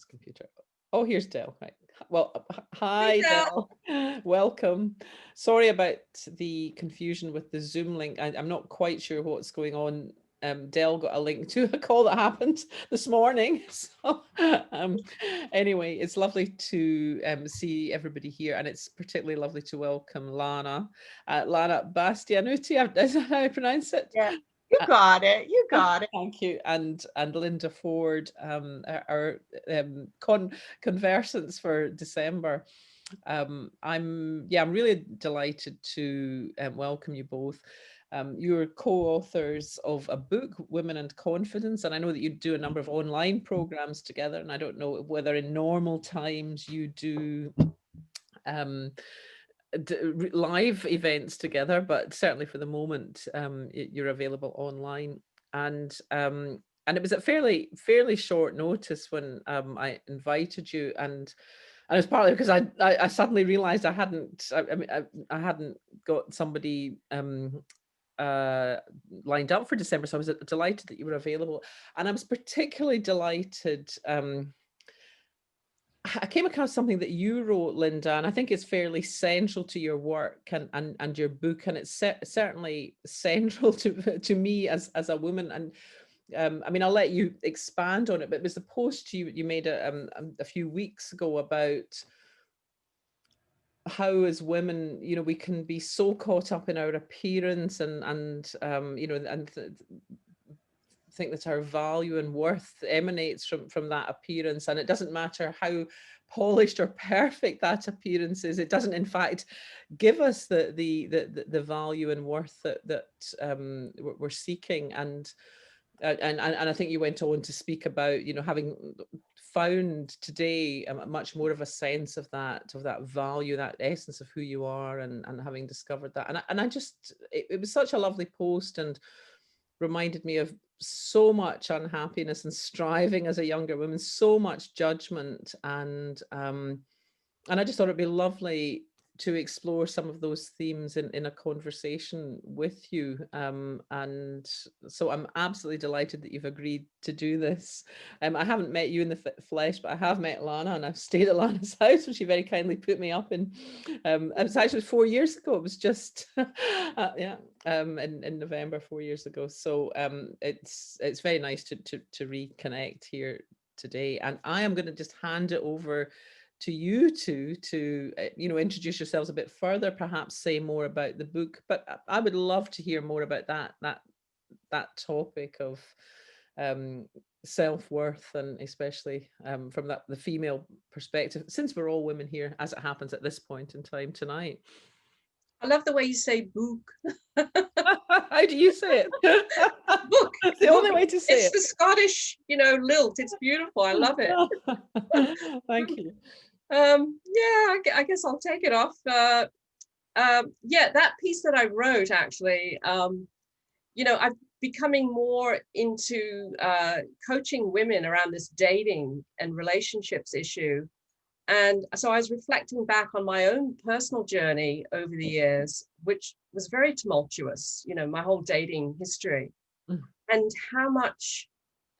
this computer. Oh, here's Del. Right. Well, Hey, hi, Del. Del. Welcome. Sorry about the confusion with the Zoom link. I'm not quite sure what's going on. Del got a link to a call that happened this morning. So, anyway, it's lovely to see everybody here, and it's particularly lovely to welcome Lana. Lana Bastianutti, is that how I pronounce it? Yeah, you got it. You got it. Thank you, and Linda Ford, our conversants for December. I'm really delighted to welcome you both. You're co-authors of a book, Women and Confidence, and I know that you do a number of online programs together. And I don't know whether in normal times you do um, live events together, but certainly for the moment, you're available online. And it was at fairly short notice when I invited you, and it's partly because I suddenly realized I hadn't got somebody uh lined up for December, so I was delighted that you were available. And I was particularly delighted, I came across something that you wrote, Linda, and I think it's fairly central to your work and your book, and it's certainly central to me as a woman. And I mean, I'll let you expand on it, but it was the post you made a few weeks ago about how as women, we can be so caught up in our appearance and think that our value and worth emanates from that appearance, and it doesn't matter how polished or perfect that appearance is. It doesn't in fact give us the value and worth that we're seeking. And I think you went on to speak about, having found today much more of a sense of that value, that essence of who you are, and having discovered that. And I just, it was such a lovely post, and reminded me of so much unhappiness and striving as a younger woman, so much judgment, and I just thought it'd be lovely to explore some of those themes in a conversation with you. And so I'm absolutely delighted that you've agreed to do this. I haven't met you in the flesh, but I have met Lana, and I've stayed at Lana's house, which she very kindly put me up in. It was actually 4 years ago. It was just, in November 4 years ago. So it's very nice to reconnect here today. And I am going to just hand it over to you two to introduce yourselves a bit further, perhaps say more about the book. But I would love to hear more about that topic of self-worth, and especially from the female perspective, since we're all women here, as it happens at this point in time tonight. I love the way you say book. How do you say it? Book. That's the Book. only way to say It's it. the Scottish, lilt. It's beautiful. I love it. Thank you. Yeah, I guess I'll take it off. Yeah, that piece that I wrote, actually, I'm becoming more into coaching women around this dating and relationships issue. And so I was reflecting back on my own personal journey over the years, which was very tumultuous, my whole dating history, Mm. and how much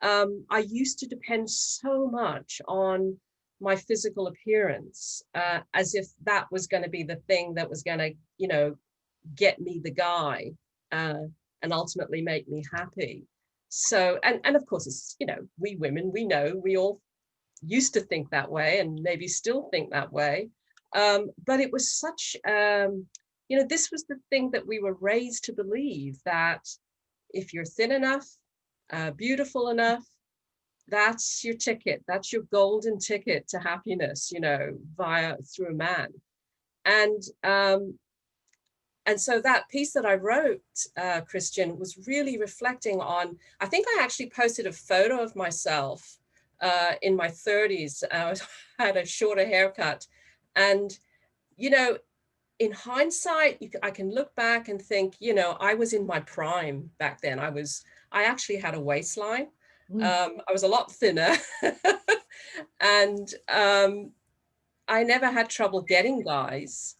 I used to depend so much on my physical appearance, as if that was going to be the thing that was going to, get me the guy, and ultimately make me happy. So, and of course, it's, we women, we know, we all used to think that way, and maybe still think that way. But it was such, this was the thing that we were raised to believe, that if you're thin enough, beautiful enough, that's your ticket. That's your golden ticket to happiness, through a man. And so that piece that I wrote, Christian, was really reflecting on, I think I actually posted a photo of myself in my 30s. I had a shorter haircut. And, in hindsight, I can look back and think, I was in my prime back then. I actually had a waistline. I was a lot thinner. And I never had trouble getting guys,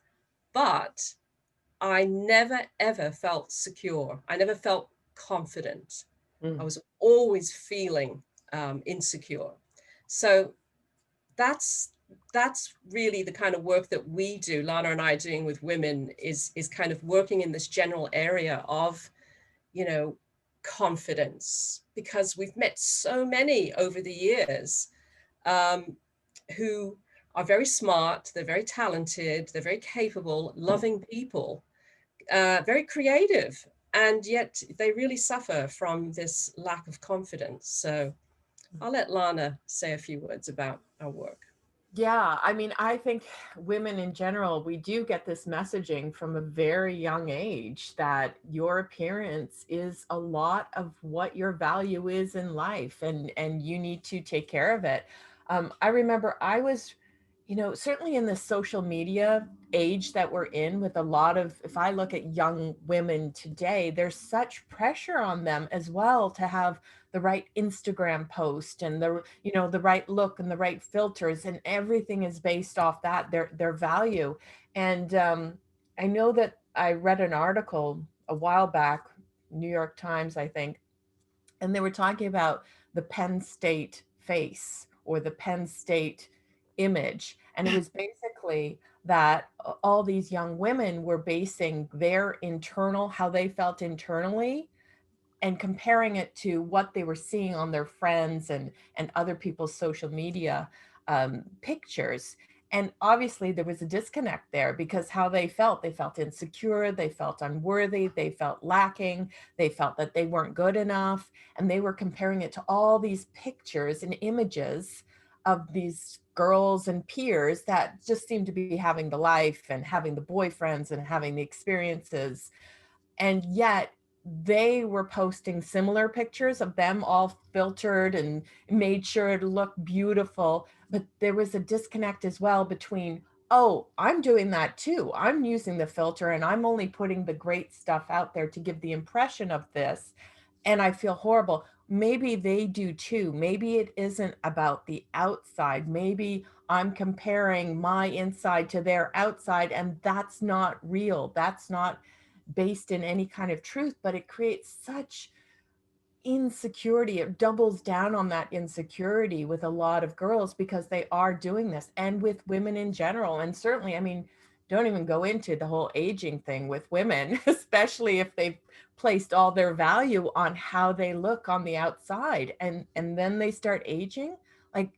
but I never, ever felt secure. I never felt confident. I was always feeling insecure. So that's really the kind of work that we do, Lana and I are doing with women, is kind of working in this general area of, you know, confidence, because we've met so many over the years um, who are very smart, they're very talented, they're very capable, loving people, very creative, and yet they really suffer from this lack of confidence. So I'll let Lana say a few words about our work. Yeah, I mean, I think women in general, we do get this messaging from a very young age that your appearance is a lot of what your value is in life, and you need to take care of it. I remember I was, certainly in the social media age that we're in, with a lot of, if I look at young women today, there's such pressure on them as well to have the right Instagram post and the right look and the right filters, and everything is based off that, their value. And I know that I read an article a while back, New York Times, I think, and they were talking about the Penn State face or the Penn State image. And it was basically that all these young women were basing their internal, how they felt internally, and comparing it to what they were seeing on their friends and other people's social media pictures. And obviously there was a disconnect there, because how they felt insecure, they felt unworthy, they felt lacking, they felt that they weren't good enough, and they were comparing it to all these pictures and images of these girls and peers that just seemed to be having the life and having the boyfriends and having the experiences. And yet they were posting similar pictures of them all filtered and made sure to look beautiful. But there was a disconnect as well between, oh, I'm doing that too. I'm using the filter and I'm only putting the great stuff out there to give the impression of this. And I feel horrible. Maybe they do too. Maybe it isn't about the outside. Maybe I'm comparing my inside to their outside, and that's not real. That's not based in any kind of truth, but it creates such insecurity. It doubles down on that insecurity with a lot of girls, because they are doing this, and with women in general. And certainly, I mean, don't even go into the whole aging thing with women, especially if they've placed all their value on how they look on the outside, and then they start aging. Like,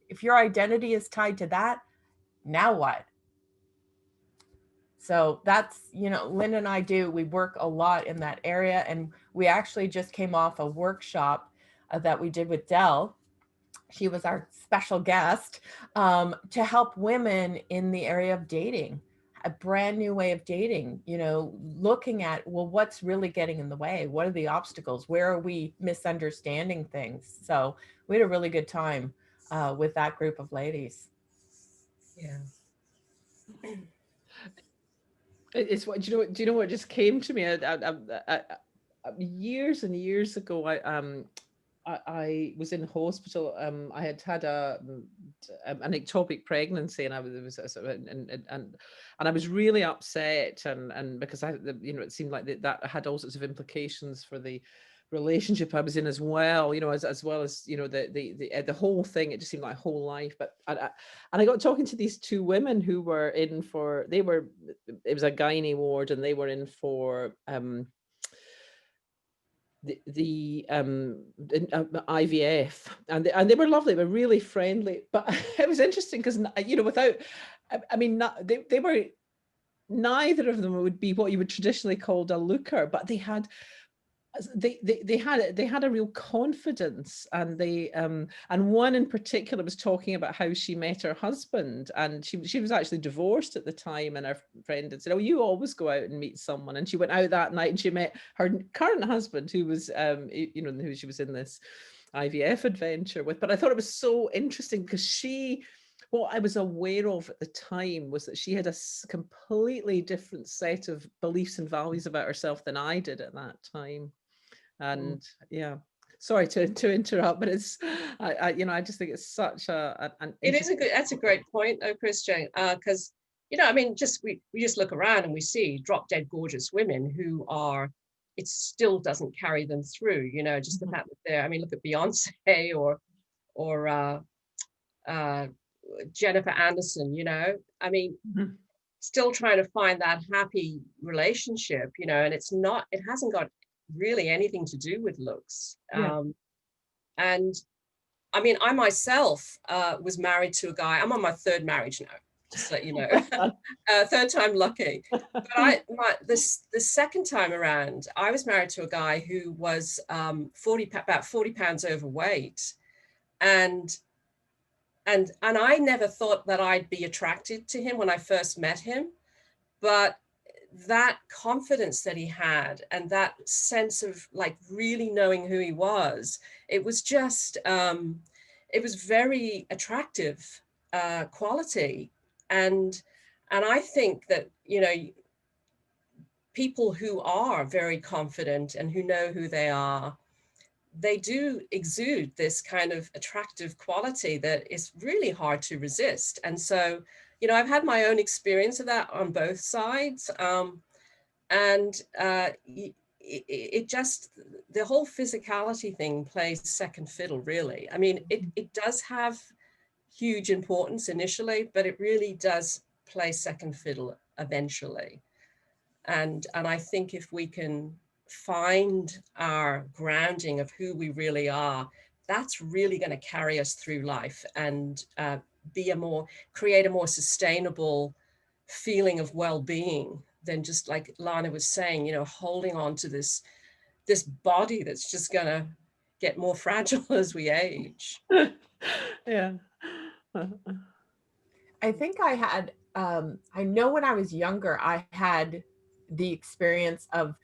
if your identity is tied to that, now what? So that's, Lynn and I we work a lot in that area. And we actually just came off a workshop that we did with Dell. She was our special guest, to help women in the area of dating, a brand new way of dating, looking at, well, what's really getting in the way? What are the obstacles? Where are we misunderstanding things? So we had a really good time with that group of ladies. Yeah. It's what, do you know what just came to me? Years and years ago, I was in hospital. I had had an ectopic pregnancy, and I was, it was a sort of, and I was really upset, and because it seemed like that had all sorts of implications for the relationship I was in as well, as well as, the whole thing. It just seemed like whole life. But and I got talking to these two women who were in for, it was a gynae ward, and they were in for IVF, and they were lovely, they were really friendly. But it was interesting because, without, I mean, not, they were, neither of them would be what you would traditionally call a looker, but they had a real confidence. And and one in particular was talking about how she met her husband, and she was actually divorced at the time, and her friend had said, oh, you always go out and meet someone. And she went out that night and she met her current husband, who was who she was in this IVF adventure with. But I thought it was so interesting because what I was aware of at the time was that she had a completely different set of beliefs and values about herself than I did at that time. Mm. And yeah, sorry to interrupt, but it's, I just think it's such an It is interesting that's a topic. great point, though, Christian, because, I mean, just we just look around and we see drop dead gorgeous women who are, it still doesn't carry them through, just the Mhm. fact that they're, I mean, look at Beyonce or uh, uh, Jennifer Anderson, I mean, still trying to find that happy relationship, and it hasn't got really anything to do with looks. Yeah. And I mean, I myself was married to a guy. I'm on my third marriage now, just so you know. Third time lucky. But the second time around, I was married to a guy who was about 40 pounds overweight. And I never thought that I'd be attracted to him when I first met him. But that confidence that he had and that sense of like really knowing who he was, it was just, it was very attractive quality. And I think that, people who are very confident and who know who they do exude this kind of attractive quality that is really hard to resist. And so, I've had my own experience of that on both sides. And it just, the whole physicality thing plays second fiddle, really. I mean, it does have huge importance initially, but it really does play second fiddle eventually. And I think if we can find our grounding of who we really are, that's really going to carry us through life and create a more sustainable feeling of well-being than just like Lana was saying, holding on to this body that's just going to get more fragile as we age. Yeah. I think I had, I know when I was younger, I had the experience of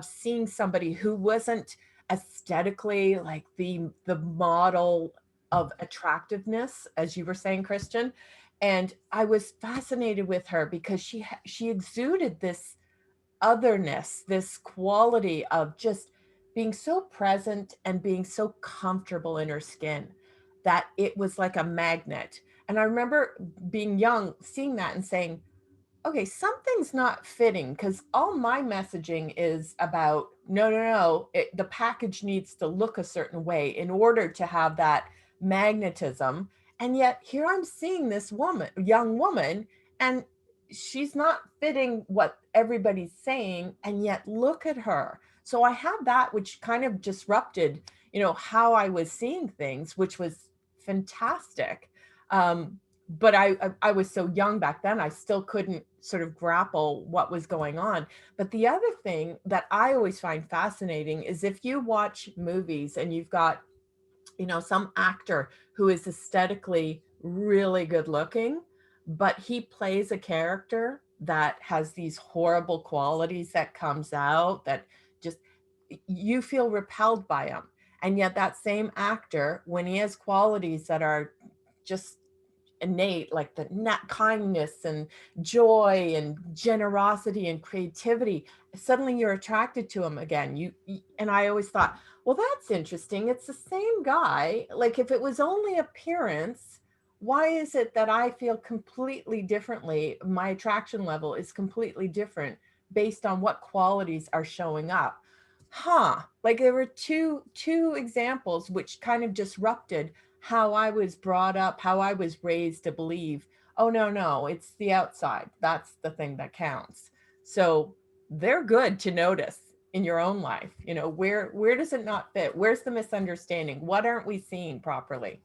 seeing somebody who wasn't aesthetically like the model of attractiveness, as you were saying, Christian. And I was fascinated with her because she exuded this otherness, this quality of just being so present and being so comfortable in her skin that it was like a magnet. And I remember being young, seeing that and saying, okay, something's not fitting because all my messaging is about no, the package needs to look a certain way in order to have that magnetism. And yet here I'm seeing this young woman, and she's not fitting what everybody's saying. And yet look at her. So I had that, which kind of disrupted, how I was seeing things, which was fantastic. But I was so young back then, I still couldn't sort of grapple what was going on. But the other thing that I always find fascinating is if you watch movies and you've got, some actor who is aesthetically really good looking, but he plays a character that has these horrible qualities that comes out that just you feel repelled by him. And yet that same actor, when he has qualities that are just innate, like the kindness and joy and generosity and creativity, suddenly you're attracted to him again. And I always thought, well, that's interesting, it's the same guy. Like if it was only appearance, why is it that I feel completely differently? My attraction level is completely different based on what qualities are showing up. Like there were two examples which kind of disrupted how I was brought up, how I was raised to believe, oh, no, it's the outside. That's the thing that counts. So they're good to notice in your own life. Where does it not fit? Where's the misunderstanding? What aren't we seeing properly?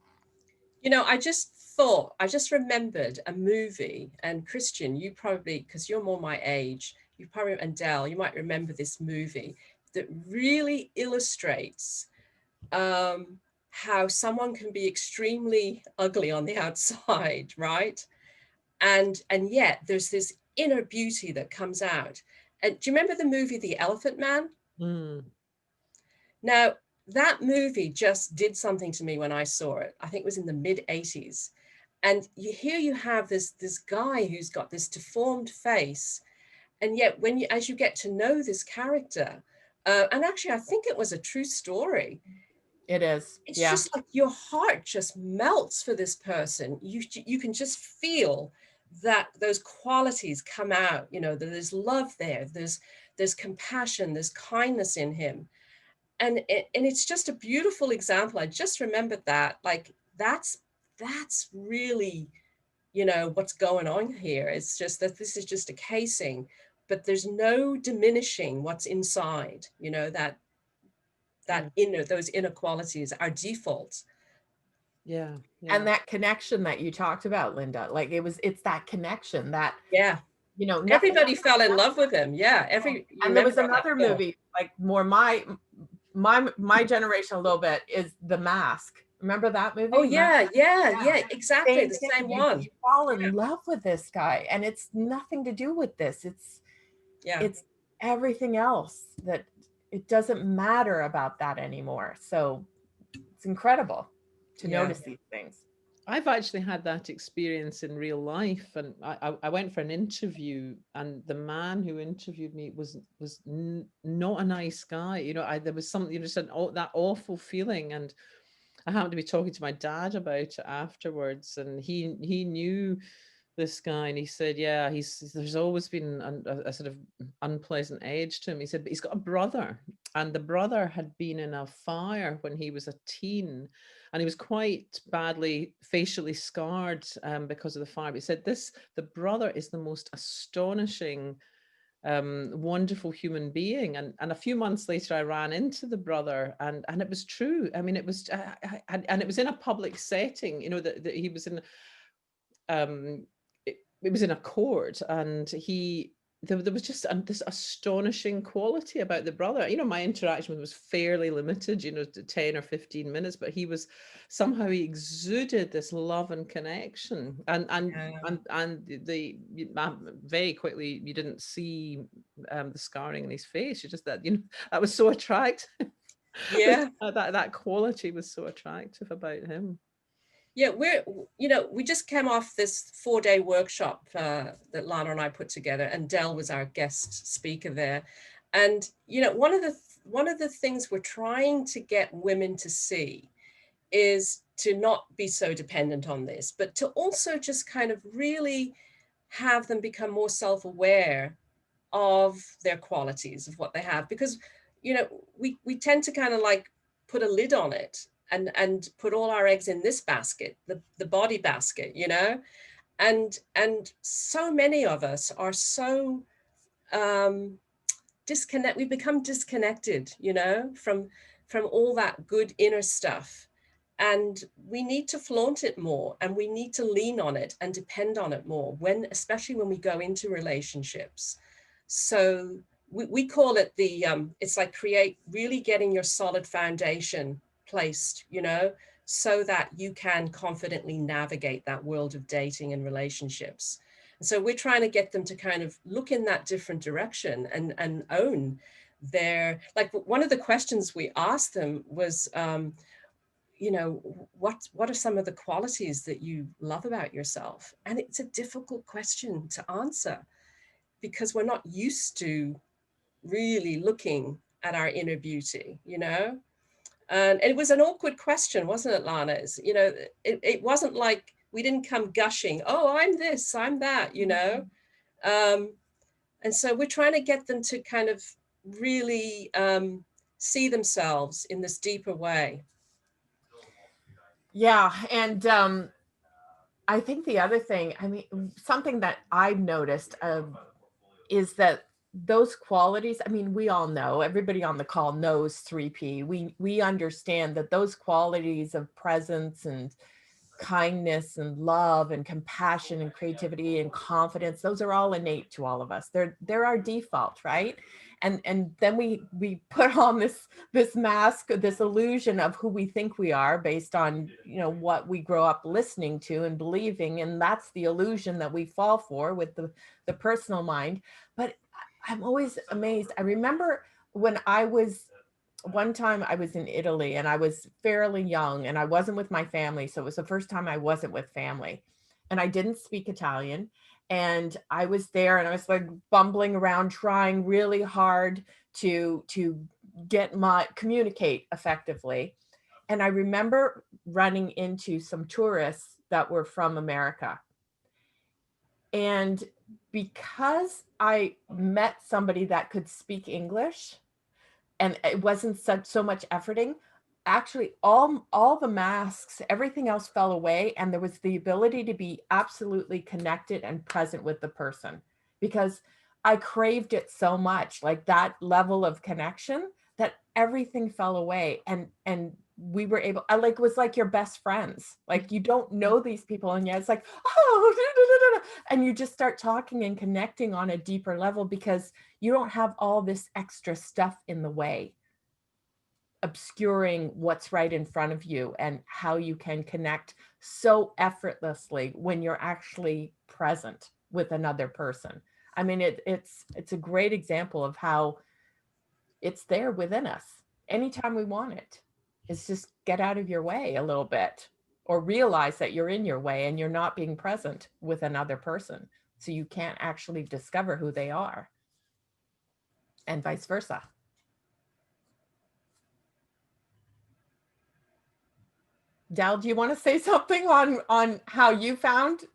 I just remembered a movie, and Christian, you probably, because you're more my age, and Del, you might remember this movie that really illustrates how someone can be extremely ugly on the outside, right? And yet there's this inner beauty that comes out. And do you remember the movie The Elephant Man? Mm. Now, that movie just did something to me when I saw it. I think it was in the mid-'80s. And here you have this guy who's got this deformed face. And yet as you get to know this character, and actually I think it was a true story, It is. it's Yeah. just like your heart just melts for this person. You can just feel that those qualities come out, that there's love there, there's compassion, there's kindness in him. And it's just a beautiful example. I just remembered that, like, that's really you know, what's going on here. It's just that this is just a casing, but there's no diminishing what's inside, you know, that Yeah. inner, those inner qualities are default. Yeah. Yeah. And that connection that you talked about, Linda, like it's that connection that, Yeah. you know, nothing. Everybody fell in love with him. Yeah. You And there was remember on that another film. movie, like more my generation a little bit, is The Mask. Remember that Oh movie? yeah, yeah, Yeah. yeah, exactly. Same The thing. same You one. fall Yeah. in love with this guy, and it's nothing to do with this. Yeah. It's everything else, that it doesn't matter about that anymore. So it's incredible to Yeah. notice these things. I've actually had that experience in real life, and I went for an interview, and the man who interviewed me was not a nice guy. You know, there was something, you know, just that awful feeling, and I happened to be talking to my dad about it afterwards, and he knew this guy, and he said, yeah, there's always been a sort of unpleasant edge to him. He said, but he's got a brother, and the brother had been in a fire when he was a teen, and he was quite badly facially scarred because of the fire. But he said, the brother is the most astonishing, wonderful human being. And a few months later, I ran into the brother, and it was true. I mean, it was, and it was in a public setting, you know, that he was in, it was in a court, and there was just this astonishing quality about the brother. You know, my interaction with him was fairly limited, you know, to 10 or 15 minutes, but somehow he exuded this love and connection. Very quickly, you didn't see the scarring in his face. You just, that, you know, that was so attractive. Yeah. That quality was so attractive about him. Yeah, we just came off this 4-day workshop that Lana and I put together, and Dell was our guest speaker there. And, you know, one of the things we're trying to get women to see is to not be so dependent on this, but to also just kind of really have them become more self-aware of their qualities, of what they have. Because, you know, we tend to kind of like put a lid on it and put all our eggs in this basket, the body basket, you know. And so many of us are so we've become disconnected, you know, from all that good inner stuff. And we need to flaunt it more, and we need to lean on it and depend on it more, especially when we go into relationships. So we call it it's like really getting your solid foundation placed, you know, so that you can confidently navigate that world of dating and relationships. And so we're trying to get them to kind of look in that different direction and own like one of the questions we asked them was, you know, what are some of the qualities that you love about yourself? And it's a difficult question to answer, because we're not used to really looking at our inner beauty, you know. And it was an awkward question, wasn't it, Lana? You know, it wasn't like we didn't come gushing, oh, I'm this, I'm that, you know. And so we're trying to get them to kind of really see themselves in this deeper way. Yeah. And I think the other thing, I mean, something that I've noticed is that those qualities, I mean, we all know, everybody on the call knows 3P. We understand that those qualities of presence and kindness and love and compassion and creativity and confidence, those are all innate to all of us. They're our default, right? And then we put on this mask, this illusion of who we think we are based on, you know, what we grow up listening to and believing, and that's the illusion that we fall for with the personal mind. But I'm always amazed. I remember when one time I was in Italy, and I was fairly young, and I wasn't with my family. So it was the first time I wasn't with family, and I didn't speak Italian. And I was there, and I was like bumbling around, trying really hard to communicate effectively. And I remember running into some tourists that were from America. And because I met somebody that could speak English, and it wasn't so much efforting, actually all the masks, everything else fell away, and there was the ability to be absolutely connected and present with the person, because I craved it so much, like that level of connection, that everything fell away, and we were able, I like, it was like your best friends, like you don't know these people, and yet it's like, oh, and you just start talking and connecting on a deeper level because you don't have all this extra stuff in the way, obscuring what's right in front of you, and how you can connect so effortlessly when you're actually present with another person. I mean, it's a great example of how it's there within us anytime we want it. It's just get out of your way a little bit, or realize that you're in your way and you're not being present with another person, so you can't actually discover who they are, and vice versa. Dal, do you want to say something on how you found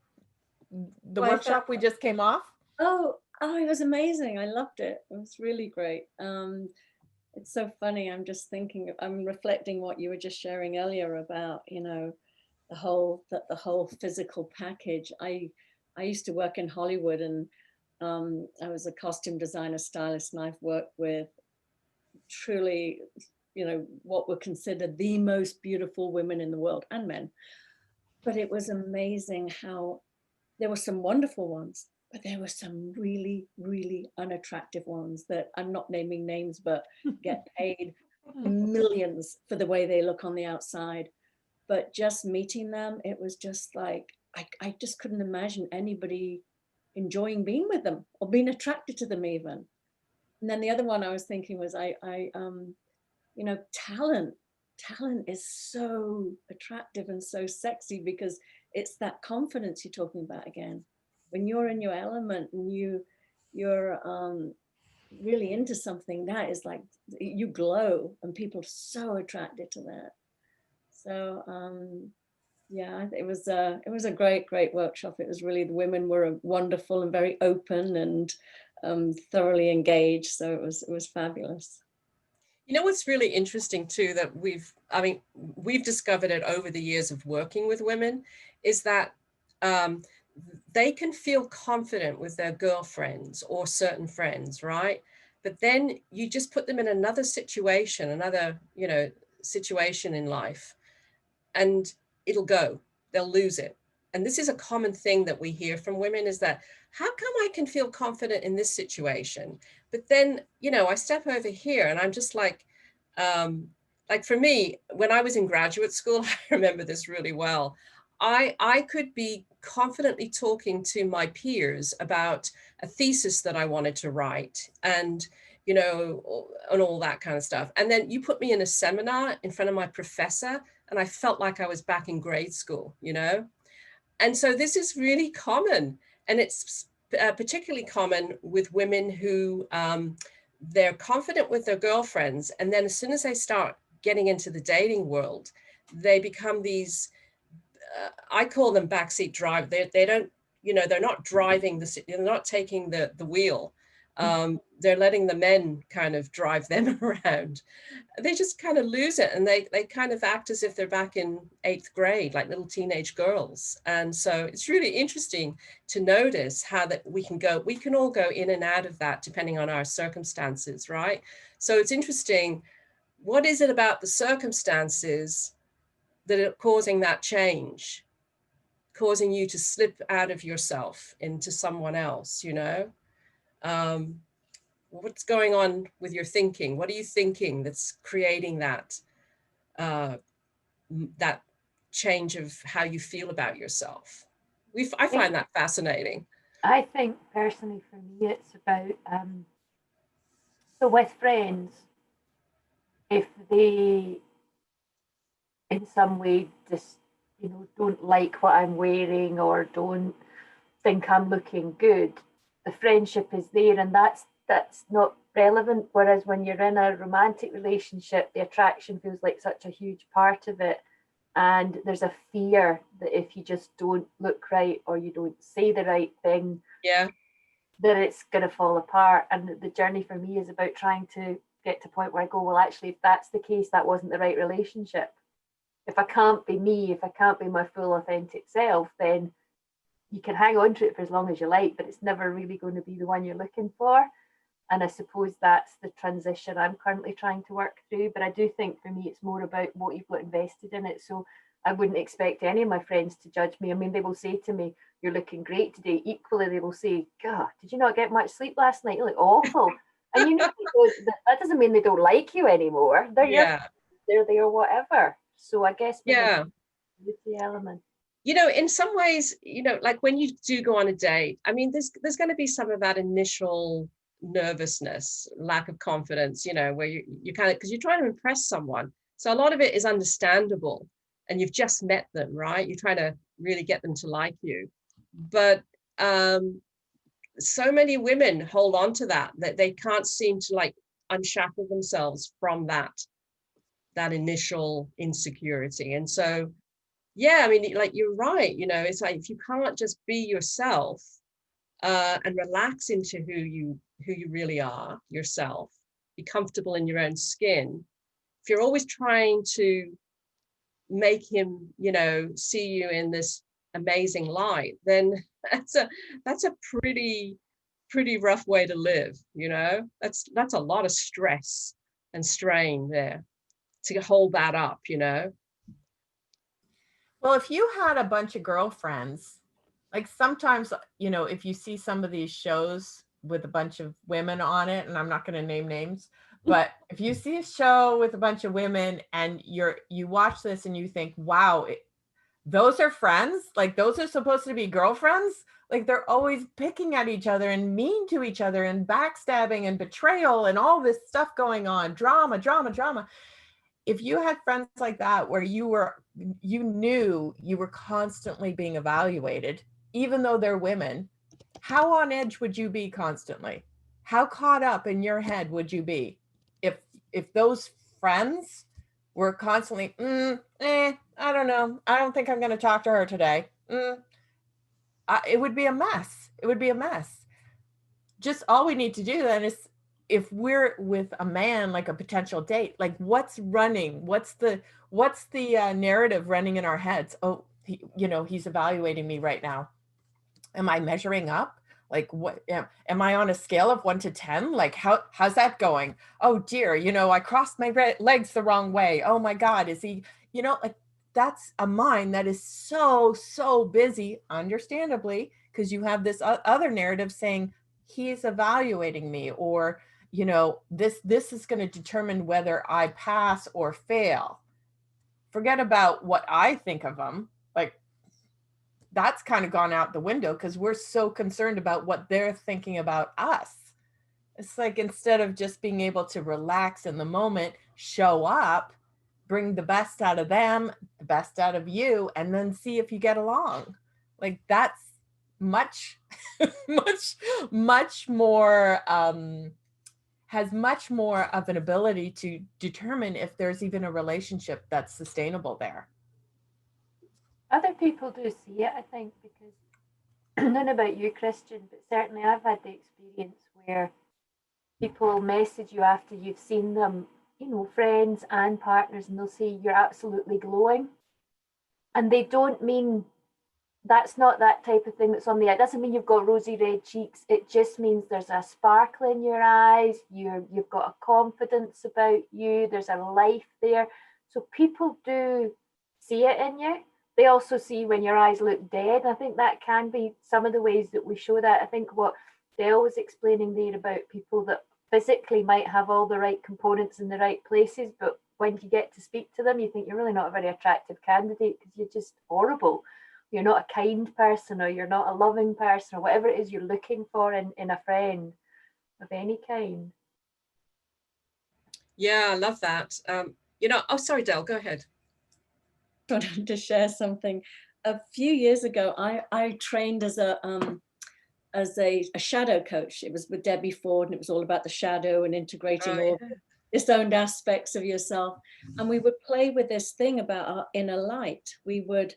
the Well, workshop we just came off? Oh, it was amazing. I loved it. It was really great. It's so funny. I'm just thinking, I'm reflecting what you were just sharing earlier about, you know, the whole physical package. I used to work in Hollywood, and I was a costume designer, stylist, and I've worked with truly, you know, what were considered the most beautiful women in the world, and men. But it was amazing how there were some wonderful ones, but there were some really, really unattractive ones that, I'm not naming names, but get paid millions for the way they look on the outside. But just meeting them, it was just like, I just couldn't imagine anybody enjoying being with them or being attracted to them even. And then the other one I was thinking was, you know, talent is so attractive and so sexy, because it's that confidence you're talking about again. When you're in your element and you're really into something, that is like, you glow, and people are so attracted to that. So yeah, it was a great workshop. It was really, the women were wonderful and very open and thoroughly engaged. So it was fabulous. You know what's really interesting too, that we've discovered it over the years of working with women, is that they can feel confident with their girlfriends or certain friends, right? But then you just put them in another situation, situation in life, and they'll lose it. And this is a common thing that we hear from women, is that, how come I can feel confident in this situation, but then, I step over here and I'm just like for me, when I was in graduate school, I remember this really well. I could be confidently talking to my peers about a thesis that I wanted to write, and and all that kind of stuff. And then you put me in a seminar in front of my professor, and I felt like I was back in grade school, And so this is really common, and it's particularly common with women who they're confident with their girlfriends, and then as soon as they start getting into the dating world, they become these, I call them backseat drive. They don't, they're not driving they're not taking the wheel. They're letting the men kind of drive them around. They just kind of lose it, and they kind of act as if they're back in 8th grade, like little teenage girls. And so it's really interesting to notice how that we can all go in and out of that depending on our circumstances, right? So it's interesting, what is it about the circumstances that are causing that change, causing you to slip out of yourself into someone else, what's going on with your thinking? What are you thinking that's creating that that change of how you feel about yourself? I find that fascinating. I think personally for me, it's about so with friends, if they in some way just don't like what I'm wearing or don't think I'm looking good, the friendship is there, and that's not relevant. Whereas when you're in a romantic relationship, the attraction feels like such a huge part of it, and there's a fear that if you just don't look right or you don't say the right thing, yeah, that it's going to fall apart. And the journey for me is about trying to get to a point where I go, well, actually, if that's the case, that wasn't the right relationship. If I can't be me, if I can't be my full authentic self, then you can hang on to it for as long as you like, but it's never really going to be the one you're looking for. And I suppose that's the transition I'm currently trying to work through. But I do think for me, it's more about what you've got invested in it. So I wouldn't expect any of my friends to judge me. I mean, they will say to me, "You're looking great today." Equally, they will say, "God, did you not get much sleep last night? You look awful." And you know, that doesn't mean they don't like you anymore. They're there, whatever. So I guess the element. You know, in some ways, you know, like when you do go on a date, I mean, there's going to be some of that initial nervousness, lack of confidence, you know, where you kind of, because you're trying to impress someone. So a lot of it is understandable, and you've just met them, right? You're trying to really get them to like you. But so many women hold on to that they can't seem to like unshackle themselves from that initial insecurity. And so, yeah, I mean, like, you're right, you know, it's like if you can't just be yourself and relax into who you really are yourself, be comfortable in your own skin, if you're always trying to make him, you know, see you in this amazing light, then that's a pretty rough way to live, you know. That's a lot of stress and strain there to hold that up, you know. Well, if you had a bunch of girlfriends, like sometimes, you know, if you see some of these shows with a bunch of women on it, and I'm not going to name names, but if you see a show with a bunch of women and you watch this and you think, wow, those are friends, like those are supposed to be girlfriends, like they're always picking at each other and mean to each other and backstabbing and betrayal and all this stuff going on, drama. If you had friends like that where you knew you were constantly being evaluated, even though they're women, how on edge would you be constantly? How caught up in your head would you be if those friends were constantly, I don't know, I don't think I'm going to talk to her today. It would be a mess. It would be a mess. Just all we need to do then is, if we're with a man, like a potential date, like what's the narrative running in our heads? Oh, he's evaluating me right now. Am I measuring up? Like, what am I on a scale of 1 to 10? Like, how's that going? Oh dear, I crossed my legs the wrong way. Oh my God, is he, like, that's a mind that is so busy, understandably, because you have this other narrative saying he's evaluating me, or this is going to determine whether I pass or fail. Forget about what I think of them. Like, that's kind of gone out the window because we're so concerned about what they're thinking about us. It's like, instead of just being able to relax in the moment, show up, bring the best out of them, the best out of you, and then see if you get along. Like, that's much more, has much more of an ability to determine if there's even a relationship that's sustainable there. Other people do see it, I think, because I don't know about you, Christian, but certainly I've had the experience where people message you after you've seen them, friends and partners, and they'll say you're absolutely glowing. And they don't mean, that's not that type of thing that's on the eye. It doesn't mean you've got rosy red cheeks. It just means there's a sparkle in your eyes. You've got a confidence about you. There's a life there. So people do see it in you. They also see when your eyes look dead. I think that can be some of the ways that we show that. I think what Del was explaining there about people that physically might have all the right components in the right places, but when you get to speak to them, you think you're really not a very attractive candidate because you're just horrible. You're not a kind person, or you're not a loving person, or whatever it is you're looking for in a friend of any kind. Yeah, I love that. Oh, sorry, Del, go ahead. I wanted to share something. A few years ago, I trained as a shadow coach. It was with Debbie Ford, and it was all about the shadow and integrating all disowned aspects of yourself. And we would play with this thing about our inner light. We would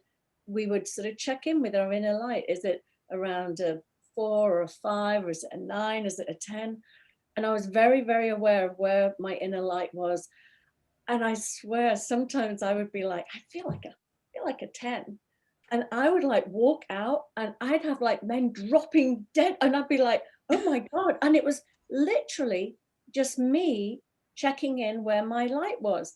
sort of check in with our inner light. Is it around a 4 or a 5, or is it a 9? Is it a 10? And I was very, very aware of where my inner light was. And I swear, sometimes I would be like, I feel like a 10. And I would like walk out and I'd have like men dropping dead. And I'd be like, oh my God. And it was literally just me checking in where my light was.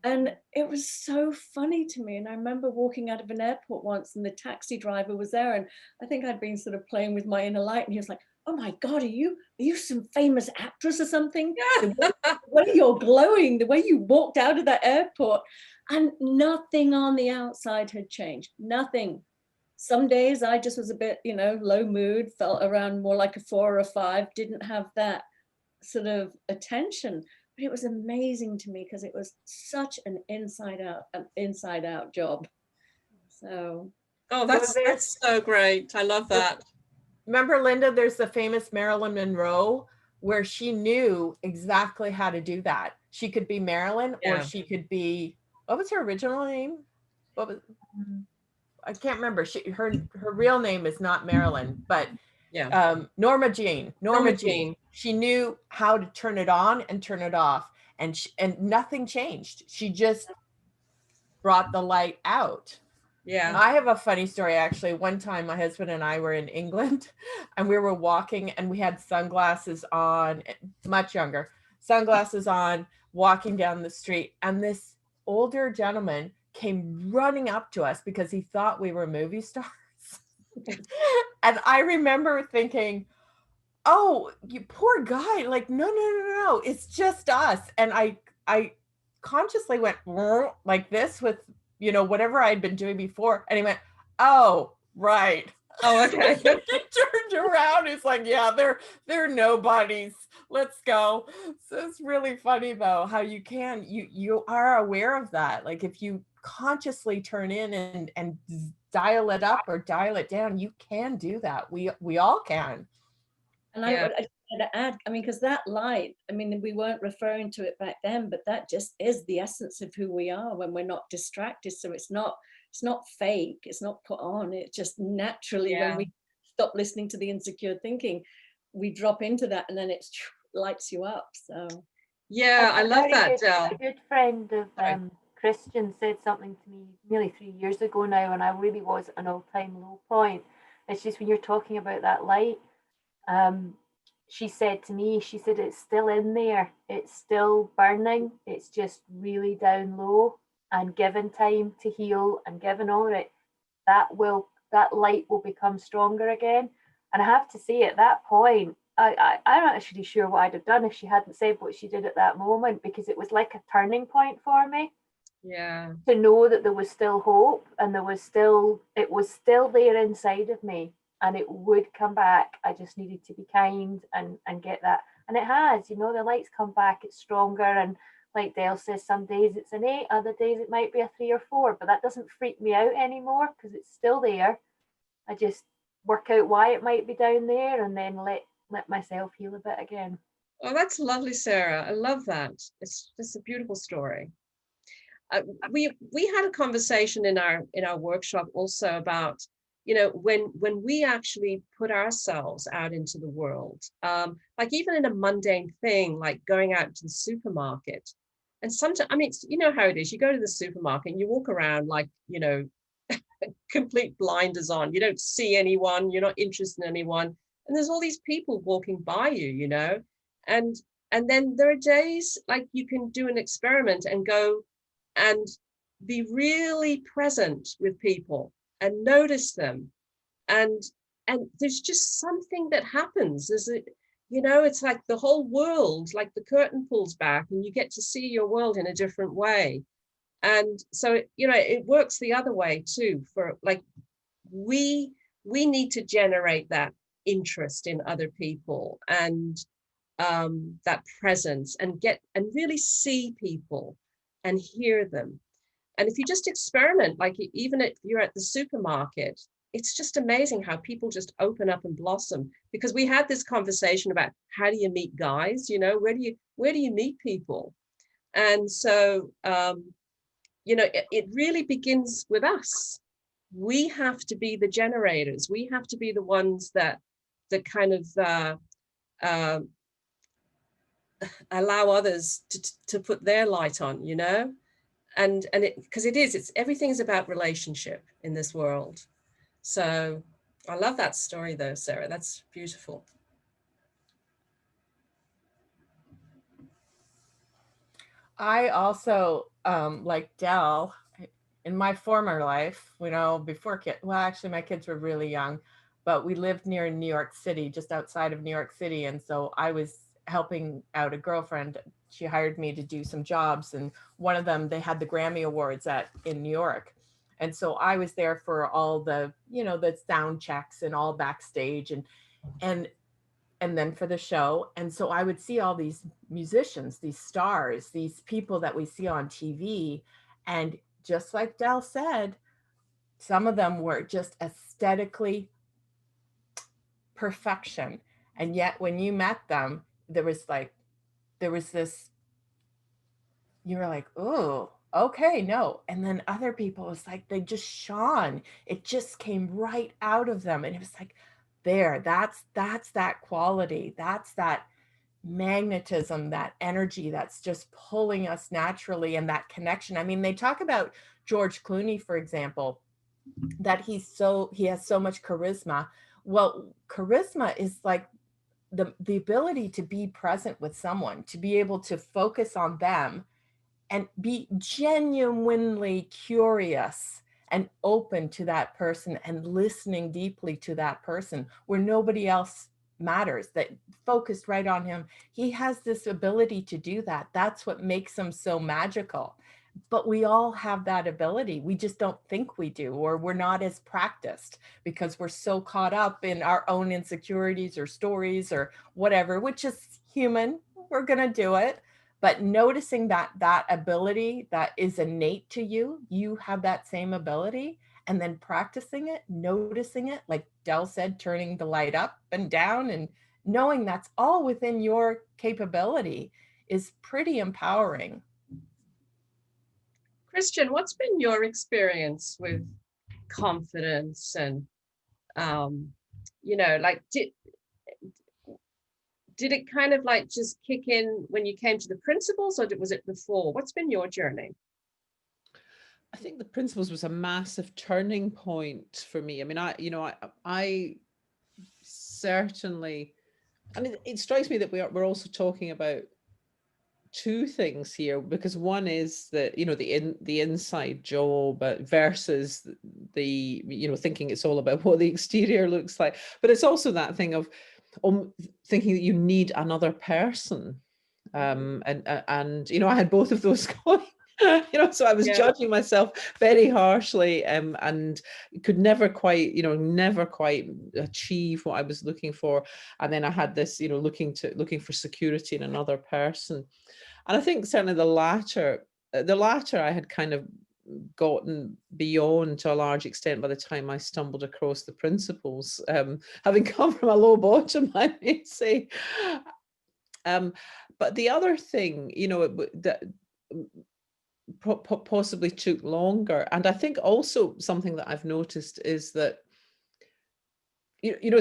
And it was so funny to me. And I remember walking out of an airport once and the taxi driver was there. And I think I'd been sort of playing with my inner light. And he was like, oh my God, are you some famous actress or something? The way you're glowing, the way you walked out of that airport. And nothing on the outside had changed, nothing. Some days I just was a bit, low mood, felt around more like a 4 or a 5, didn't have that sort of attention. But it was amazing to me because it was such an inside out job. So. Oh, that's so great. I love that. Remember, Linda, there's the famous Marilyn Monroe where she knew exactly how to do that. She could be Marilyn or she could be, what was her original name? What was, I can't remember. Her real name is not Marilyn, but Norma Jean. Norma Jean. She knew how to turn it on and turn it off, and nothing changed. She just brought the light out. Yeah. I have a funny story, actually. One time my husband and I were in England and we were walking and we had sunglasses on, much younger, sunglasses on, walking down the street. And this older gentleman came running up to us because he thought we were movie stars. And I remember thinking, oh, you poor guy. Like, no, it's just us. And I consciously went like this with, whatever I'd been doing before. And he went, oh, right. Oh, okay. He turned around. He's like, yeah, they're nobodies. Let's go. So it's really funny though, how you are aware of that. Like if you consciously turn in and dial it up or dial it down, you can do that. We all can. And I wanted to add, because that light, we weren't referring to it back then, but that just is the essence of who we are when we're not distracted. So it's not fake, it's not put on, it just naturally, when we stop listening to the insecure thinking, we drop into that and then it lights you up. So I love that, Del. A good friend of Christian said something to me nearly 3 years ago now, and I really was at an all-time low point. It's just when you're talking about that light, she said to me, it's still in there, it's still burning, it's just really down low, and given time to heal and given all of it, that light will become stronger again. And I have to say, at that point, I'm not actually sure what I'd have done if she hadn't said what she did at that moment, because it was like a turning point for me. Yeah. To know that there was still hope and it was still there inside of me. And it would come back. I just needed to be kind and get that. And it has, the lights come back, it's stronger. And like Del says, some days it's an 8, other days it might be a 3 or 4, but that doesn't freak me out anymore because it's still there. I just work out why it might be down there and then let myself heal a bit again. Oh, that's lovely, Sarah. I love that. It's just a beautiful story. We had a conversation in our workshop also about, when we actually put ourselves out into the world, like even in a mundane thing, like going out to the supermarket. And sometimes, you know how it is, you go to the supermarket and you walk around like, complete blinders on, you don't see anyone, you're not interested in anyone. And there's all these people walking by you, and then there are days like you can do an experiment and go and be really present with people and notice them, and there's just something that happens. It's like the whole world, like the curtain pulls back and you get to see your world in a different way. And so it works the other way too, for like we need to generate that interest in other people and that presence and really see people and hear them. And if you just experiment, like even if you're at the supermarket, it's just amazing how people just open up and blossom. Because we had this conversation about how do you meet guys, where do you meet people? And so, it really begins with us. We have to be the generators. We have to be the ones that kind of allow others to put their light on, you know? And it, because it's everything's about relationship in this world. So I love that story though, Sarah. That's beautiful. I also, like Dell, in my former life, you know, before kids, well, actually my kids were really young, but we lived near New York City, just outside of New York City. And so I was helping out a girlfriend. She hired me to do some jobs. And one of them, they had the Grammy Awards in New York. And so I was there for all the, you know, the sound checks and all backstage and then for the show. And so I would see all these musicians, these stars, these people that we see on TV. And just like Dell said, some of them were just aesthetically perfection. And yet when you met them, there was this, you were like, oh, okay, no. And then other people, it's like they just shone. It just came right out of them. And it was like, that's that quality. That's that magnetism, that energy that's just pulling us naturally, and that connection. I mean, they talk about George Clooney, for example, that he has so much charisma. Well, charisma is like the ability to be present with someone, to be able to focus on them and be genuinely curious and open to that person and listening deeply to that person where nobody else matters, that focused right on him. He has this ability to do that. That's what makes him so magical. But we all have that ability. We just don't think we do, or we're not as practiced because we're so caught up in our own insecurities or stories or whatever, which is human. We're going to do it. But noticing that ability that is innate to you, you have that same ability, and then practicing it, noticing it, like Dell said, turning the light up and down and knowing that's all within your capability is pretty empowering. Christian, what's been your experience with confidence and, you know, like, did it kind of like just kick in when you came to the principles, or was it before? What's been your journey? I think the principles was a massive turning point for me. I mean, I certainly, and it strikes me that we're also talking about two things here, because one is that, you know, the inside job versus the, you know, thinking it's all about what the exterior looks like, but it's also that thing of thinking that you need another person, and you know, I had both of those going. You know, so I was judging myself very harshly, and could never quite achieve what I was looking for. And then I had this, you know, looking for security in another person. And I think certainly the latter I had kind of gotten beyond to a large extent by the time I stumbled across the principles, having come from a low bottom, I may say. But the other thing, you know, that possibly took longer, and I think also something that I've noticed is that, you know,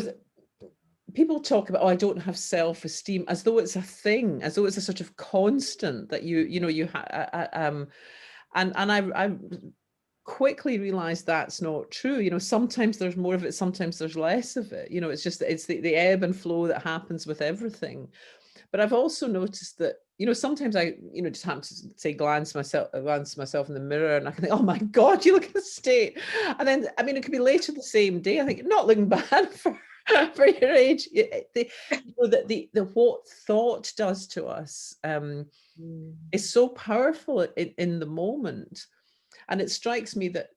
people talk about, oh, I don't have self-esteem, as though it's a thing, as though it's a sort of constant that you have. And I quickly realized that's not true. You know, sometimes there's more of it, sometimes there's less of it. You know, it's the ebb and flow that happens with everything. But I've also noticed that, you know, sometimes I, you know, just happen to say, glance myself in the mirror, and I can think, oh my God, you look at the state. And then, I mean, it could be later the same day. I think, not looking bad for your age. What thought does to us is so powerful in the moment. And it strikes me that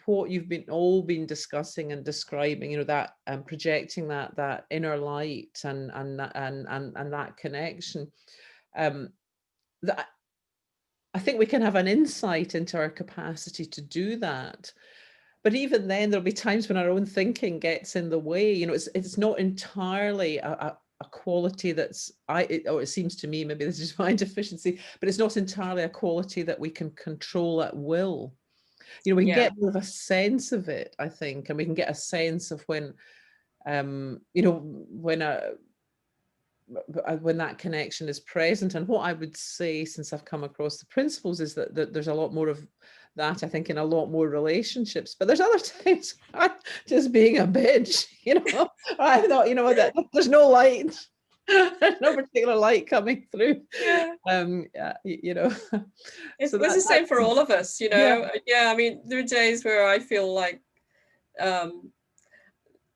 what you've all been discussing and describing, you know, that projecting that inner light and that connection, that I think we can have an insight into our capacity to do that. But even then, there'll be times when our own thinking gets in the way. You know, it's not entirely a quality that's it seems to me, maybe this is my deficiency, but it's not entirely a quality that we can control at will. You know, we can get more of a sense of it, I think, and we can get a sense of when, you know, when when that connection is present. And what I would say, since I've come across the principles, is that there's a lot more of that, I think, in a lot more relationships. But there's other times I'm just being a bitch, I thought, that there's no light. There's no particular light coming through. Yeah. So It's the same for all of us, I mean, there are days where I feel like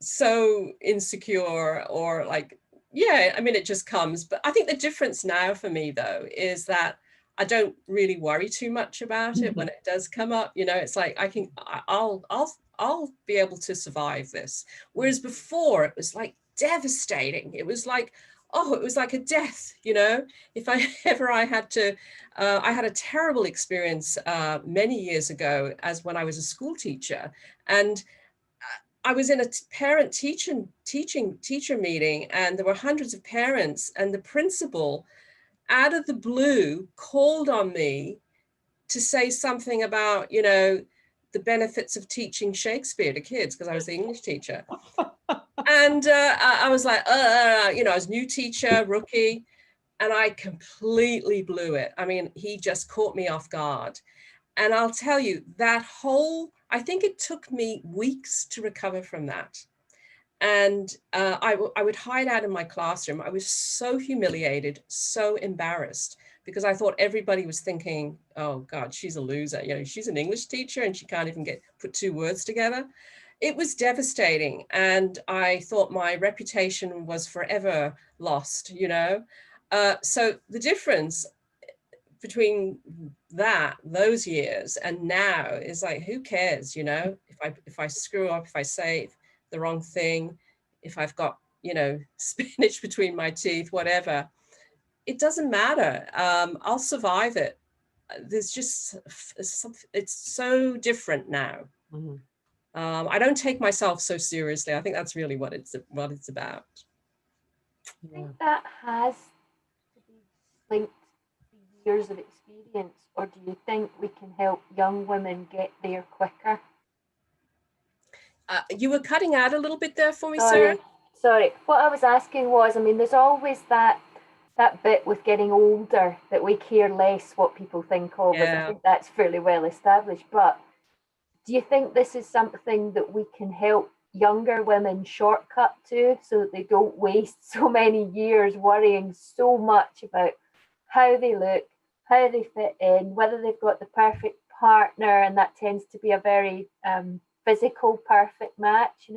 so insecure, or like, I mean, it just comes. But I think the difference now for me, though, is that I don't really worry too much about it when it does come up. It's like I'll be able to survive this. Whereas before it was like devastating. It was like, it was like a death, if I had to, I had a terrible experience many years ago when I was a school teacher, and I was in a parent-teacher meeting, and there were hundreds of parents, and the principal, out of the blue, called on me to say something about, the benefits of teaching Shakespeare to kids, because I was the English teacher. And I was like, I was new teacher, rookie, and I completely blew it. I mean, he just caught me off guard. And I'll tell you, I think it took me weeks to recover from that. And I would hide out in my classroom. I was so humiliated, so embarrassed, because I thought everybody was thinking, oh God, she's a loser. She's an English teacher and she can't even put two words together. It was devastating. And I thought my reputation was forever lost, So the difference between those years and now is like, who cares, if I screw up, if I say the wrong thing, if I've got, spinach between my teeth, whatever, it doesn't matter. I'll survive it. There's just it's so different now. I don't take myself so seriously. I think that's really what it's about. I think that has to be linked to years of experience, or do you think we can help young women get there quicker? You were cutting out a little bit there for me, Sarah. Sorry. What I was asking was, I mean, there's always that bit with getting older that we care less what people think of us. I think that's fairly well established. But do you think this is something that we can help younger women shortcut to, so that they don't waste so many years worrying so much about how they look, how they fit in, whether they've got the perfect partner, and that tends to be a very physical perfect match,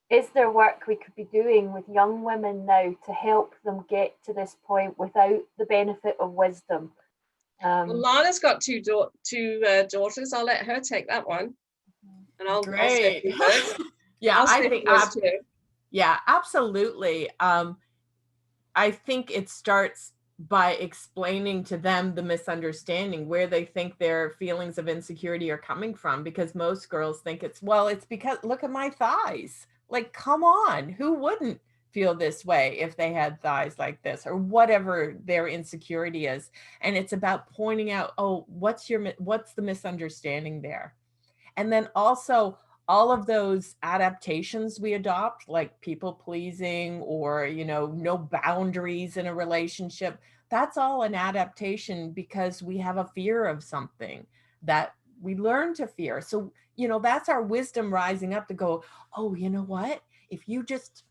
Is there work we could be doing with young women now to help them get to this point without the benefit of wisdom? Well, Lana's got two daughters. I'll let her take that one. And I'll say a few words. I think absolutely. I think it starts by explaining to them the misunderstanding, where they think their feelings of insecurity are coming from, because most girls think it's because look at my thighs. Like, come on, who wouldn't feel this way if they had thighs like this, or whatever their insecurity is? And it's about pointing out, what's the misunderstanding there? And then also all of those adaptations we adopt, like people pleasing, or, no boundaries in a relationship, that's all an adaptation because we have a fear of something that we learn to fear. So, that's our wisdom rising up to go, oh, you know what? If you just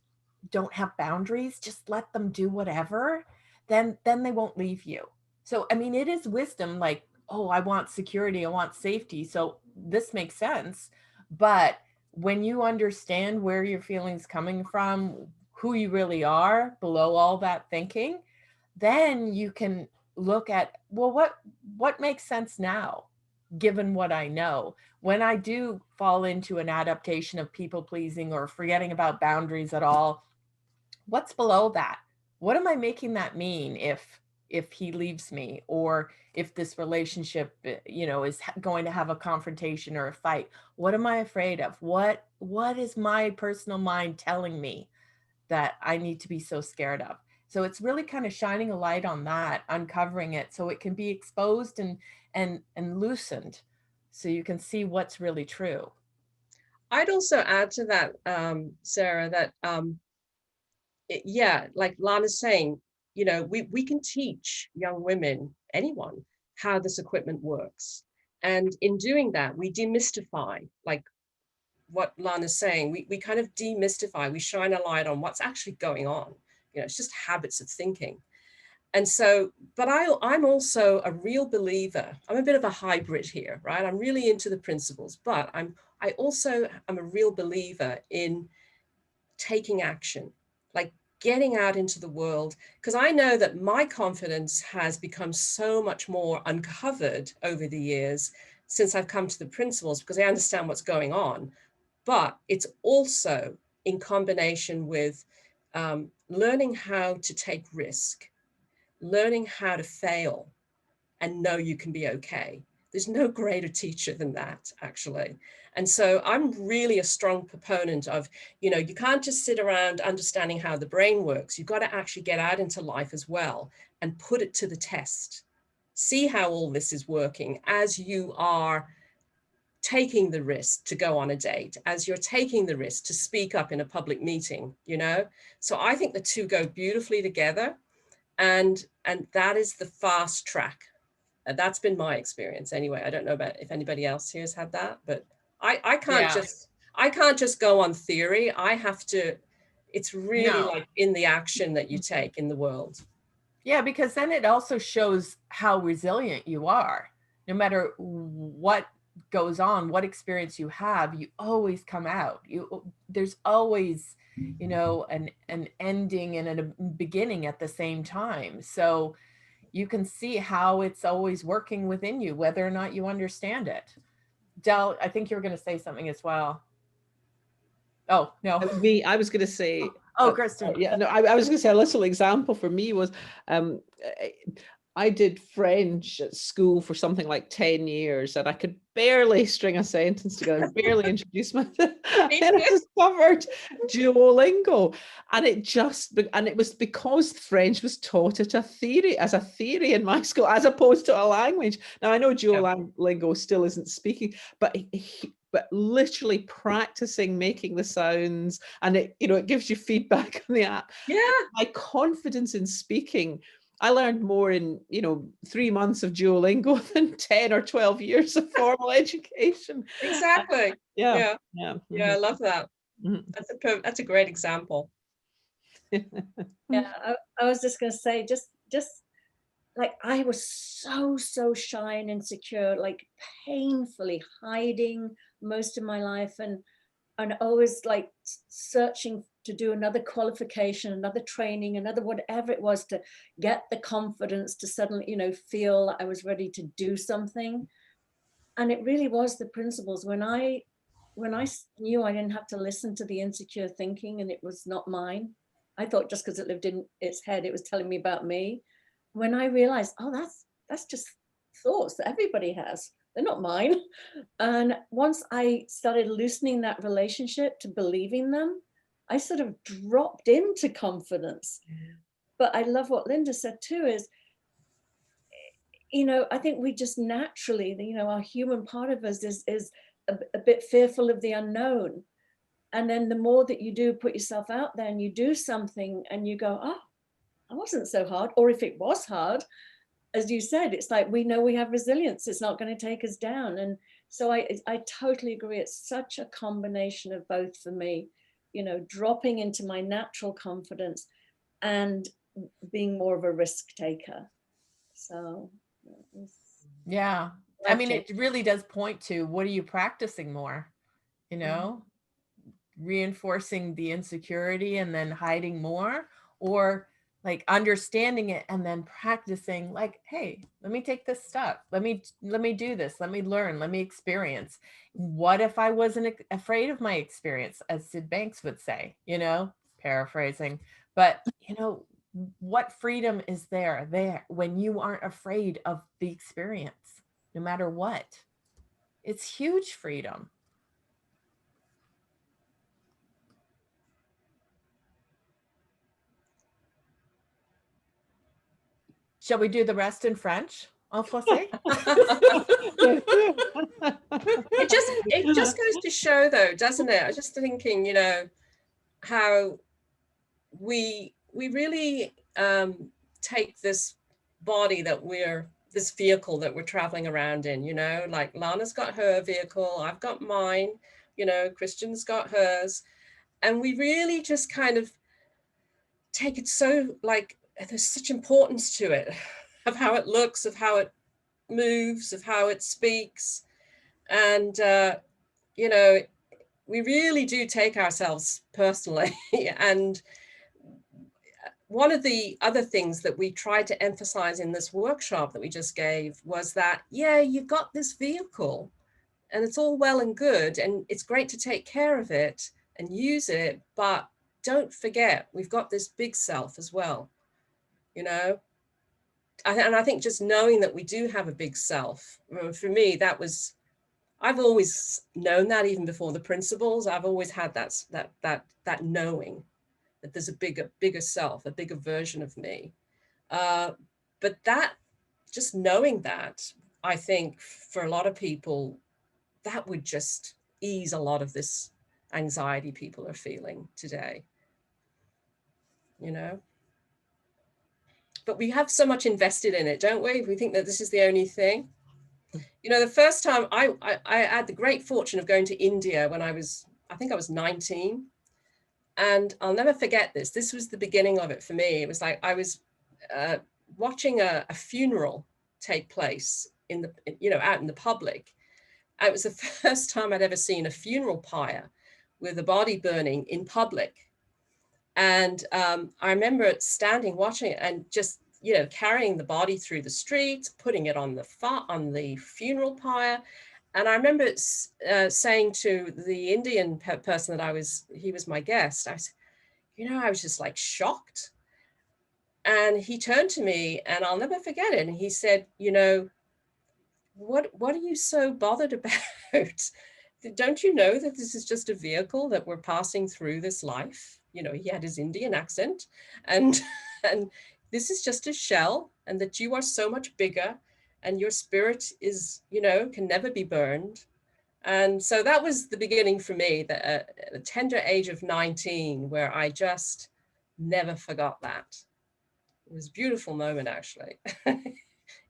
don't have boundaries, just let them do whatever, then they won't leave you. So, I mean, it is wisdom, like, oh, I want security, I want safety. So this makes sense. But when you understand where your feelings coming from, who you really are below all that thinking, then you can look at, well, what makes sense now, given what I know? When I do fall into an adaptation of people pleasing or forgetting about boundaries at all, what's below that? What am I making that mean if he leaves me, or if this relationship, is going to have a confrontation or a fight? What am I afraid of? What is my personal mind telling me that I need to be so scared of? So it's really kind of shining a light on that, uncovering it so it can be exposed and loosened, so you can see what's really true. I'd also add to that, Sarah, that yeah, like Lana's saying, you know, we can teach young women, anyone, how this equipment works. And in doing that, we demystify, like what Lana's saying, we kind of demystify, we shine a light on what's actually going on. You know, it's just habits of thinking. And so, but I'm also a real believer. I'm a bit of a hybrid here, right? I'm really into the principles, but I also am a real believer in taking action, like getting out into the world, because I know that my confidence has become so much more uncovered over the years since I've come to the principles, because I understand what's going on. But it's also in combination with learning how to take risk, learning how to fail and know you can be okay. There's no greater teacher than that, actually. And so I'm really a strong proponent of, you know, you can't just sit around understanding how the brain works. You've got to actually get out into life as well and put it to the test. See how all this is working as you are taking the risk to go on a date, as you're taking the risk to speak up in a public meeting, you know? So I think the two go beautifully together. And that is the fast track. That's been my experience anyway. I don't know about if anybody else here has had that, but I can't just go on theory. I have to, it's really like in the action that you take in the world. Yeah, because then it also shows how resilient you are. No matter what goes on, what experience you have, you always come out. There's always, you know, an ending and a beginning at the same time. So you can see how it's always working within you, whether or not you understand it. Del, I think you were going to say something as well. Oh, no. I was going to say, Kristen. Yeah, no, I was going to say a little example for me was I did French at school for something like 10 years and I could barely string a sentence together, barely introduce myself. Then I discovered Duolingo, and it was because French was taught as a theory in my school, as opposed to a language. Now I know Duolingo still isn't speaking, but literally practicing making the sounds, and it gives you feedback on the app. Yeah. My confidence in speaking, I learned more in 3 months of Duolingo than 10 or 12 years of formal education. Exactly. Yeah. I love that. Mm-hmm. That's a great example. Yeah, I was just going to say, just like I was so shy and insecure, like painfully hiding most of my life, and always like searching to do another qualification, another training, another whatever it was, to get the confidence to suddenly, feel I was ready to do something. And it really was the principles. When I knew I didn't have to listen to the insecure thinking and it was not mine, I thought just because it lived in its head, it was telling me about me. When I realized, oh, that's just thoughts that everybody has. They're not mine. And once I started loosening that relationship to believing them, I sort of dropped into confidence. But I love what Linda said too, is, I think we just naturally, our human part of us is a bit fearful of the unknown. And then the more that you do put yourself out there and you do something and you go, oh, I wasn't so hard. Or if it was hard, as you said, it's like, we know we have resilience. It's not going to take us down. And so I totally agree. It's such a combination of both for me, dropping into my natural confidence and being more of a risk taker. So yeah, I mean, it really does point to, what are you practicing more, reinforcing the insecurity and then hiding more, or like understanding it and then practicing, like, hey, let me take this step, let me do this, let me learn, let me experience. What if I wasn't afraid of my experience, as Sid Banks would say, paraphrasing, but what freedom is there when you aren't afraid of the experience, no matter what? It's huge freedom. Shall we do the rest in French? En français? It just goes to show, though, doesn't it? I was just thinking, how we really take this body that this vehicle that we're traveling around in, you know, like Lana's got her vehicle, I've got mine, you know, Christian's got hers. And we really just kind of take it so, like, there's such importance to it, of how it looks, of how it moves, of how it speaks. And, you know, we really do take ourselves personally. And one of the other things that we tried to emphasize in this workshop that we just gave was that, yeah, you've got this vehicle and it's all well and good, and it's great to take care of it and use it, but don't forget, we've got this big self as well, you know? And I think just knowing that we do have a big self, for me, I've always known that even before the principles. I've always had that knowing that there's a bigger self, a bigger version of me. But that, just knowing that, I think for a lot of people, that would just ease a lot of this anxiety people are feeling today, you know? But we have so much invested in it, don't we? We think that this is the only thing. You know, the first time I had the great fortune of going to India when I think I was 19. And I'll never forget this. This was the beginning of it for me. It was like I was watching a funeral take place out in the public. It was the first time I'd ever seen a funeral pyre with a body burning in public. And I remember saying watching it and just, you know, carrying the body through the streets, putting it on the funeral pyre. And I remember saying to the Indian person that he was my guest, I said, you know, I was just like shocked. And he turned to me, and I'll never forget it. And he said, you know, what are you so bothered about? Don't you know that this is just a vehicle that we're passing through this life? You know, he had his Indian accent, and this is just a shell, and that you are so much bigger, and your spirit is, you know, can never be burned. And so that was the beginning for me, the tender age of 19, where I just never forgot that. It was a beautiful moment, actually,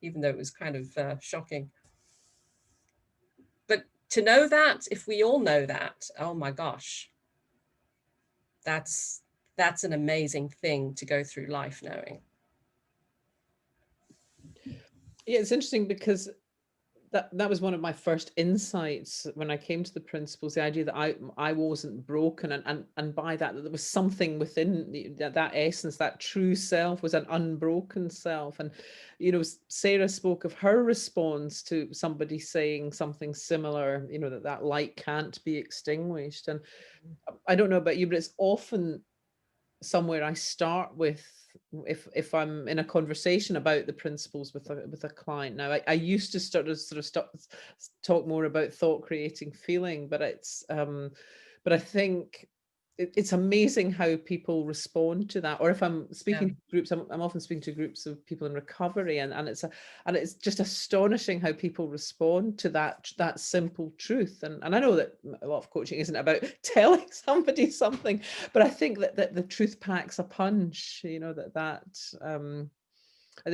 even though it was kind of shocking. But to know that, if we all know that, oh my gosh, that's an amazing thing to go through life knowing. Yeah, it's interesting because that was one of my first insights when I came to the principles, the idea that I wasn't broken, and by that there was something within that essence, that true self was an unbroken self. And you know, Sarah spoke of her response to somebody saying something similar, you know, that light can't be extinguished. And I don't know about you, but it's often somewhere I start with if I'm in a conversation about the principles with a client. Now I used to sort of talk more about thought creating feeling, but but I think it's amazing how people respond to that. Or if I'm speaking to groups, I'm often speaking to groups of people in recovery, and it's just astonishing how people respond to that simple truth. And I know that a lot of coaching isn't about telling somebody something, but I think that the truth packs a punch. You know, that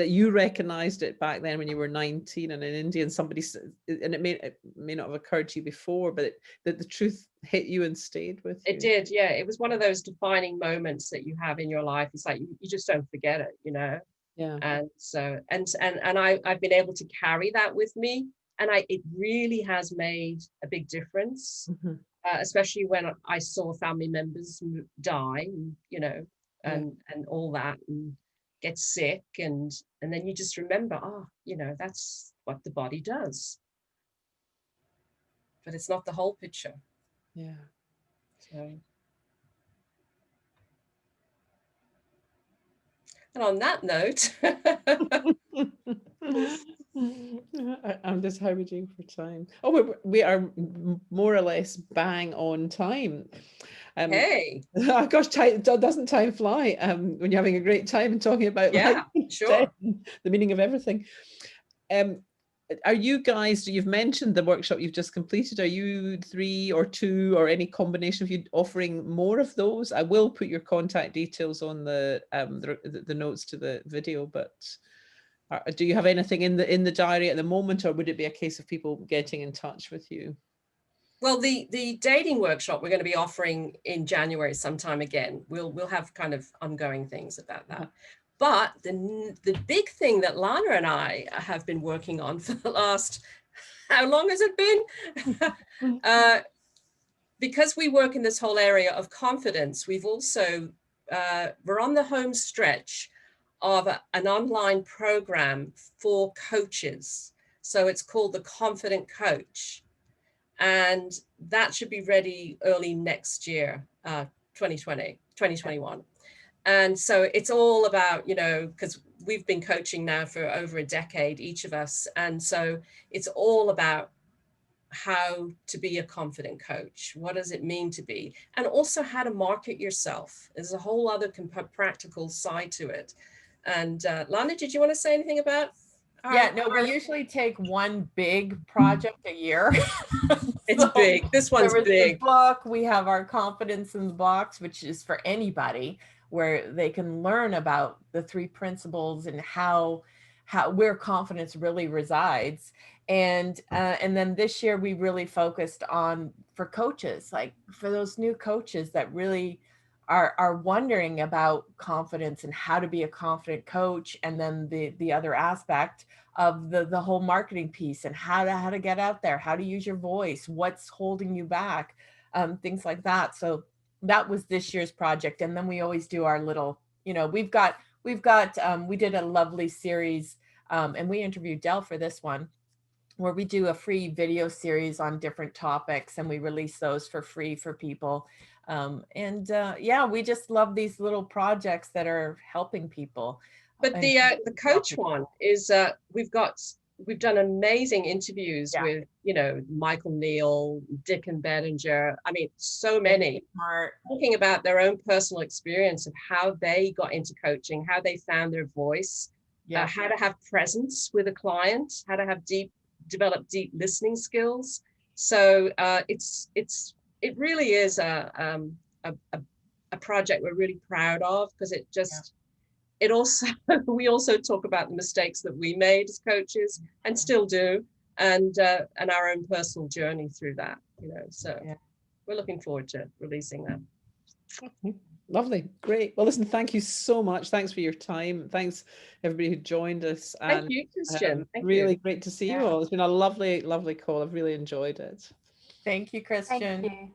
you recognized it back then when you were 19 and in India, and and it may not have occurred to you before, but that the truth hit you and stayed with you. It did, yeah. It was one of those defining moments that you have in your life. It's like you just don't forget it, you know. Yeah. And so I've been able to carry that with me, and it really has made a big difference. Mm-hmm. Especially when I saw family members die, you know, and all that, and get sick, and then you just remember, oh, you know, that's what the body does, but it's not the whole picture. Yeah. So, and on that note, I'm just hemorrhaging for time. Oh, we are more or less bang on time. Hey, oh gosh, doesn't time fly when you're having a great time and talking about life, sure, the meaning of everything. are you guys, you've mentioned the workshop you've just completed, are you 3 or 2 or any combination of you offering more of those? I will put your contact details on the notes to the video, but do you have anything in the diary at the moment, or would it be a case of people getting in touch with you? Well, the dating workshop we're going to be offering in January sometime again. We'll have kind of ongoing things about that. But the big thing that Lana and I have been working on for the last, how long has it been? Because we work in this whole area of confidence, we've also, we're on the home stretch of an online program for coaches. So it's called the Confident Coach. And that should be ready early next year, 2021. And so it's all about, you know, because we've been coaching now for over a decade, each of us. And so it's all about how to be a confident coach. What does it mean to be? And also how to market yourself. There's a whole other practical side to it. And Lana, did you want to say anything about? Yeah, no, we usually take one big project a year. It's big. This one's big. The book, we have our Confidence in the Box, which is for anybody, where they can learn about the 3 principles and how where confidence really resides. And then this year we really focused on for coaches, like for those new coaches that really are wondering about confidence and how to be a confident coach. And then the other aspect of the whole marketing piece and how to get out there, how to use your voice, what's holding you back, things like that. So that was this year's project. And then we always do our little, you know, we did a lovely series, and we interviewed Del for this one, where we do a free video series on different topics, and we release those for free for people. Yeah, we just love these little projects that are helping people. But the coach one is we've done amazing interviews with, you know, Michael Neal, Dick and Bettinger. I mean, so many talking about their own personal experience of how they got into coaching, how they found their voice, how to have presence with a client, how to have develop deep listening skills. So it really is a project we're really proud of, because it just it also we also talk about the mistakes that we made as coaches and still do, and our own personal journey through that, you know. So we're looking forward to releasing that. Lovely. Great. Well, listen, thank you so much. Thanks for your time. Thanks everybody who joined us. Thank you, Christian. Really great to see you all. It's been a lovely, lovely call. I've really enjoyed it. Thank you, Christian. Thank you.